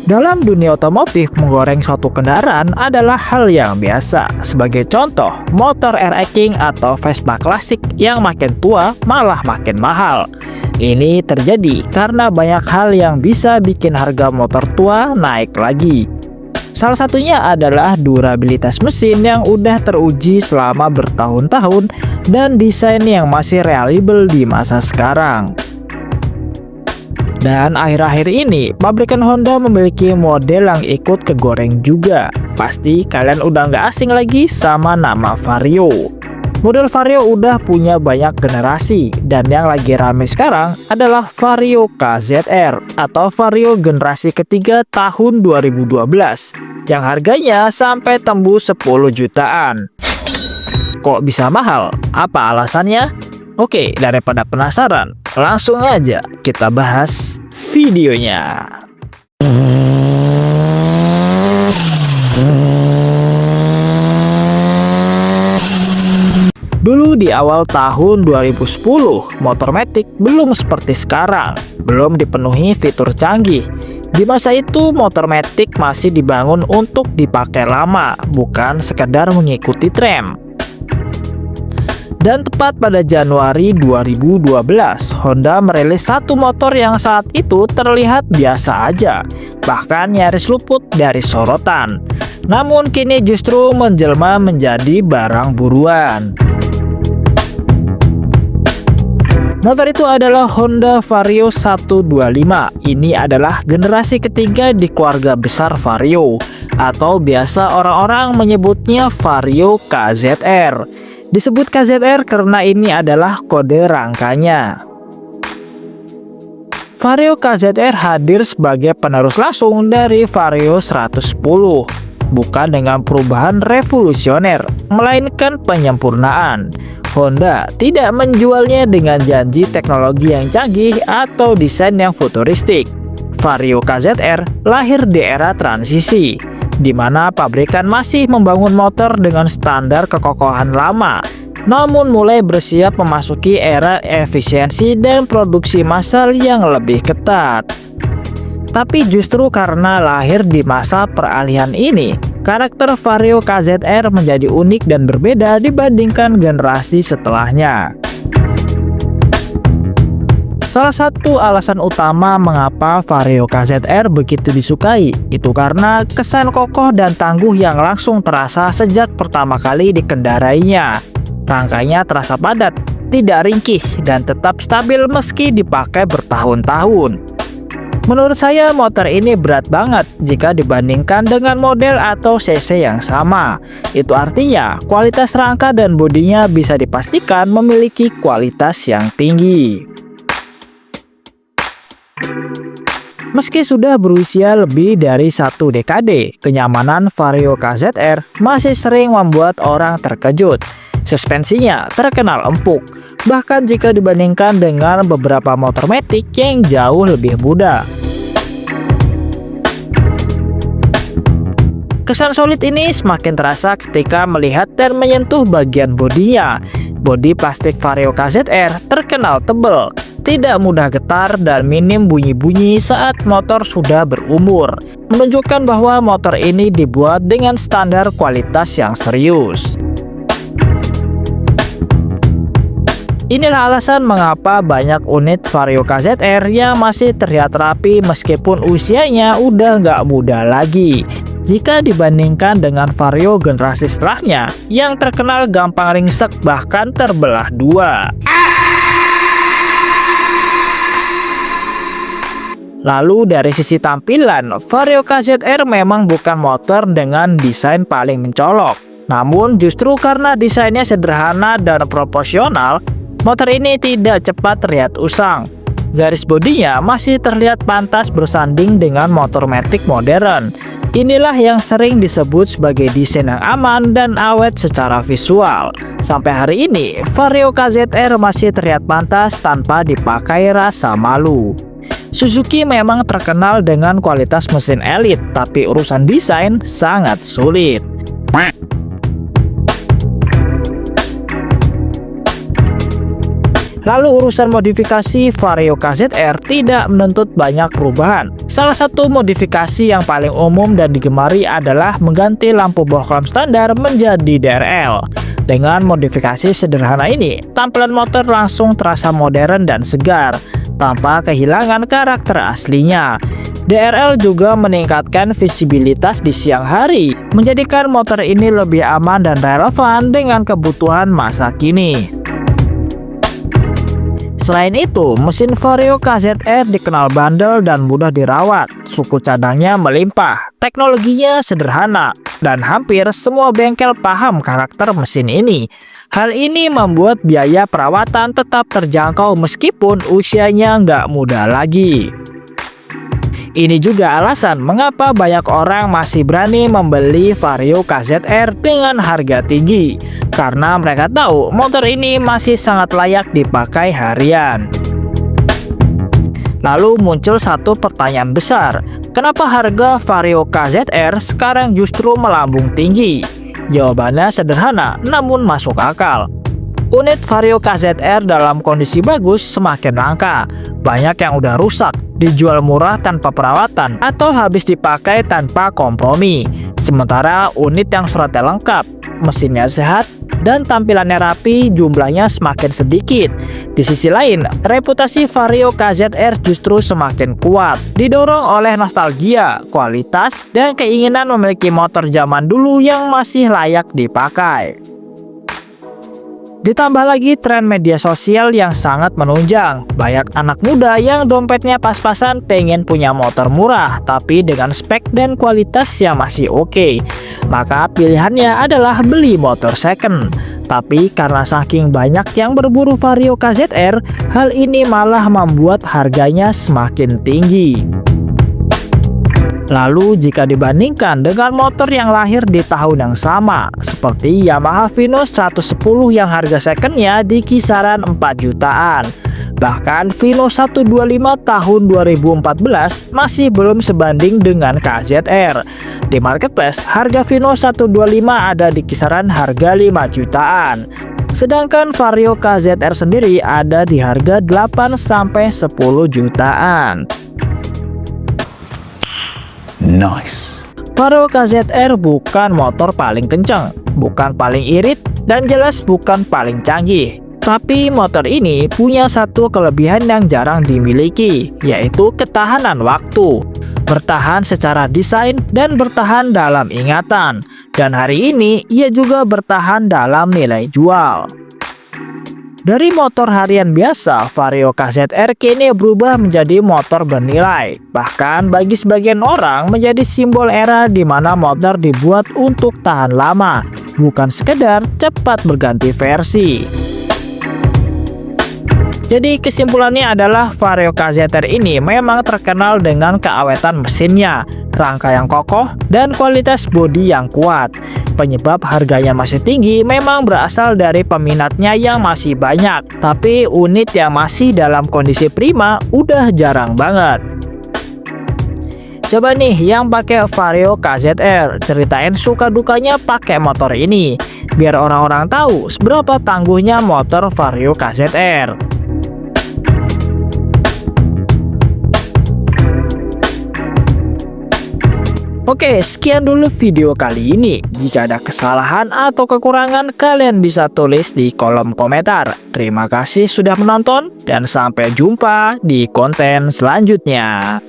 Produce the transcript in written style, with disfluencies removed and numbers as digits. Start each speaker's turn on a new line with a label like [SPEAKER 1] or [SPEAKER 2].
[SPEAKER 1] Dalam dunia otomotif, menggoreng suatu kendaraan adalah hal yang biasa. Sebagai contoh, motor RX King atau Vespa klasik yang makin tua malah makin mahal. Ini terjadi karena banyak hal yang bisa bikin harga motor tua naik lagi. Salah satunya adalah durabilitas mesin yang udah teruji selama bertahun-tahun dan desain yang masih reliable di masa sekarang. Dan akhir-akhir ini, pabrikan Honda memiliki model yang ikut kegoreng juga. Pasti kalian udah nggak asing lagi sama nama Vario. Model Vario udah punya banyak generasi, dan yang lagi rame sekarang adalah Vario KZR atau Vario generasi ketiga tahun 2012 yang harganya sampai tembus 10 jutaan. Kok bisa mahal? Apa alasannya? Oke, daripada penasaran, langsung aja kita bahas videonya. Dulu di awal tahun 2010, motor Matic belum seperti sekarang, belum dipenuhi fitur canggih. Di masa itu, motor Matic masih dibangun untuk dipakai lama, bukan sekedar mengikuti tren. Dan tepat pada Januari 2012, Honda merilis satu motor yang saat itu terlihat biasa aja, bahkan nyaris luput dari sorotan. Namun kini justru menjelma menjadi barang buruan. Motor itu adalah Honda Vario 125. Ini adalah generasi ketiga di keluarga besar Vario, atau biasa orang-orang menyebutnya Vario KZR. Disebut KZR karena ini adalah kode rangkanya. Vario KZR hadir sebagai penerus langsung dari Vario 110, bukan dengan perubahan revolusioner, melainkan penyempurnaan. Honda tidak menjualnya dengan janji teknologi yang canggih atau desain yang futuristik. Vario KZR lahir di era transisi, di mana pabrikan masih membangun motor dengan standar kekokohan lama, namun mulai bersiap memasuki era efisiensi dan produksi massal yang lebih ketat. Tapi justru karena lahir di masa peralihan ini, karakter Vario KZR menjadi unik dan berbeda dibandingkan generasi setelahnya. Salah satu alasan utama mengapa Vario KZR begitu disukai itu karena kesan kokoh dan tangguh yang langsung terasa sejak pertama kali dikendarainya. Rangkanya terasa padat, tidak ringkih, dan tetap stabil meski dipakai bertahun-tahun. Menurut saya motor ini berat banget jika dibandingkan dengan model atau cc yang sama. Itu artinya kualitas rangka dan bodinya bisa dipastikan memiliki kualitas yang tinggi. Meski sudah berusia lebih dari 1 dekade, kenyamanan Vario KZR masih sering membuat orang terkejut. Suspensinya terkenal empuk, bahkan jika dibandingkan dengan beberapa motor Matic yang jauh lebih muda. Kesan solid ini semakin terasa ketika melihat dan menyentuh bagian bodinya. Bodi plastik Vario KZR terkenal tebal, tidak mudah getar, dan minim bunyi-bunyi saat motor sudah berumur, menunjukkan bahwa motor ini dibuat dengan standar kualitas yang serius. Inilah alasan mengapa banyak unit Vario KZR yang masih terlihat rapi meskipun usianya udah nggak muda lagi. Jika dibandingkan dengan Vario generasi setelahnya yang terkenal gampang ringsek bahkan terbelah dua. Lalu dari sisi tampilan, Vario KZR memang bukan motor dengan desain paling mencolok. Namun justru karena desainnya sederhana dan proporsional, motor ini tidak cepat terlihat usang. Garis bodinya masih terlihat pantas bersanding dengan motor Matic modern. Inilah yang sering disebut sebagai desain yang aman dan awet secara visual. Sampai hari ini, Vario KZR masih terlihat pantas tanpa dipakai rasa malu. Suzuki memang terkenal dengan kualitas mesin elit, tapi urusan desain sangat sulit. Lalu urusan modifikasi, Vario KZR tidak menuntut banyak perubahan. Salah satu modifikasi yang paling umum dan digemari adalah mengganti lampu bohlam standar menjadi DRL. Dengan modifikasi sederhana ini, tampilan motor langsung terasa modern dan segar, tanpa kehilangan karakter aslinya. DRL juga meningkatkan visibilitas di siang hari, menjadikan motor ini lebih aman dan relevan dengan kebutuhan masa kini. Selain itu, mesin Vario KZR dikenal bandel dan mudah dirawat. Suku cadangnya melimpah, teknologinya sederhana, dan hampir semua bengkel paham karakter mesin ini. Hal ini membuat biaya perawatan tetap terjangkau meskipun usianya nggak muda lagi. Ini juga alasan mengapa banyak orang masih berani membeli Vario KZR dengan harga tinggi, karena mereka tahu motor ini masih sangat layak dipakai harian. Lalu muncul satu pertanyaan besar, kenapa harga Vario KZR sekarang justru melambung tinggi? Jawabannya sederhana namun masuk akal. Unit Vario KZR dalam kondisi bagus semakin langka. Banyak yang udah rusak, dijual murah tanpa perawatan, atau habis dipakai tanpa kompromi. Sementara unit yang suratnya lengkap, mesinnya sehat, dan tampilannya rapi jumlahnya semakin sedikit. Di sisi lain, reputasi Vario KZR justru semakin kuat, didorong oleh nostalgia, kualitas, dan keinginan memiliki motor zaman dulu yang masih layak dipakai. Ditambah lagi tren media sosial yang sangat menunjang. Banyak anak muda yang dompetnya pas-pasan pengen punya motor murah tapi dengan spek dan kualitas yang masih oke. Maka pilihannya adalah beli motor second. Tapi karena saking banyak yang berburu Vario KZR, hal ini malah membuat harganya semakin tinggi. Lalu jika dibandingkan dengan motor yang lahir di tahun yang sama, seperti Yamaha Vino 110 yang harga secondnya di kisaran 4 jutaan. Bahkan Vino 125 tahun 2014 masih belum sebanding dengan KZR. Di marketplace, harga Vino 125 ada di kisaran harga 5 jutaan. Sedangkan Vario KZR sendiri ada di harga 8-10 jutaan.
[SPEAKER 2] Nice.
[SPEAKER 1] Vario KZR bukan motor paling kencang, bukan paling irit, dan jelas bukan paling canggih. Tapi motor ini punya satu kelebihan yang jarang dimiliki, yaitu ketahanan waktu. Bertahan secara desain dan bertahan dalam ingatan. Dan hari ini ia juga bertahan dalam nilai jual. Dari motor harian biasa, Vario KZR kini berubah menjadi motor bernilai. Bahkan bagi sebagian orang menjadi simbol era di mana motor dibuat untuk tahan lama, bukan sekedar cepat berganti versi. Jadi kesimpulannya adalah Vario KZR ini memang terkenal dengan keawetan mesinnya, rangka yang kokoh, dan kualitas bodi yang kuat. Penyebab harganya masih tinggi memang berasal dari peminatnya yang masih banyak, tapi unit yang masih dalam kondisi prima udah jarang banget. Coba nih yang pakai Vario KZR, ceritain suka dukanya pakai motor ini, biar orang-orang tahu seberapa tangguhnya motor Vario KZR. Oke, sekian dulu video kali ini. Jika ada kesalahan atau kekurangan, kalian bisa tulis di kolom komentar. Terima kasih sudah menonton, dan sampai jumpa di konten selanjutnya.